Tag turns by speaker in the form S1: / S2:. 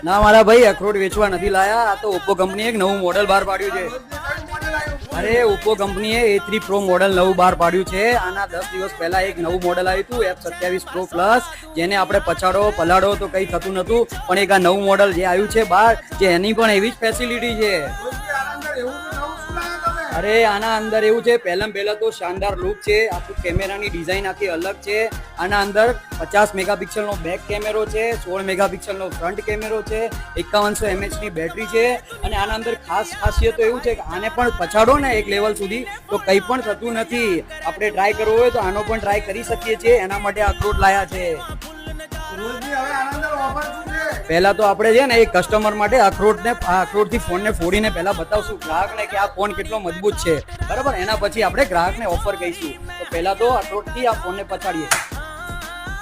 S1: ના મારા ભાઈ અખરોટ વેચવા નથી લાયા. આ તો ઓપ્પો કંપનીએ એક નવું મોડેલ બહાર પાડ્યું છે. અરે ઓપ્પો કંપનીએ A3 Pro મોડેલ નવું બહાર પાડ્યું છે. આના 10 દિવસ પહેલા એક નવું મોડેલ આવ્યું હતું F27 Pro Plus, જેને આપણે પછાડો પલાડો તો કંઈ થતું નતું, પણ એક આ નવું મોડેલ જે આવ્યું છે બહાર, જે એની પણ એવી જ ફેસિલિટી છે. અરે આના અંદર એવું છે, પહેલા તો શાનદાર લુક છે. આખું કેમેરાની ડિઝાઇન આખી અલગ છે. આના અંદર 50 મેગાપિક્સલનો બેક કેમેરો છે, 16 મેગાપિક્સલનો ફ્રન્ટ કેમેરો છે, 5100 mAh ની બેટરી છે. અને આના અંદર ખાસિયત તો એવું છે કે આને પણ પછાડો ને એક લેવલ સુધી તો કંઈ પણ થતું નથી. આપણે ટ્રાય કરવો હોય તો આનો પણ ટ્રાય કરી શકીએ છીએ. એના માટે અખરોટ લાયા છે. પહેલા તો આપણે છે ને એક કસ્ટમર માટે અખરોટથી ફોનને ફોડીને પહેલા બતાવશું ગ્રાહકને કે આ ફોન કેટલો મજબૂત છે, બરાબર. એના પછી આપણે ગ્રાહકને ઓફર કહીશું. તો પહેલા તો અખરોટથી આ ફોનને પછાડીએ.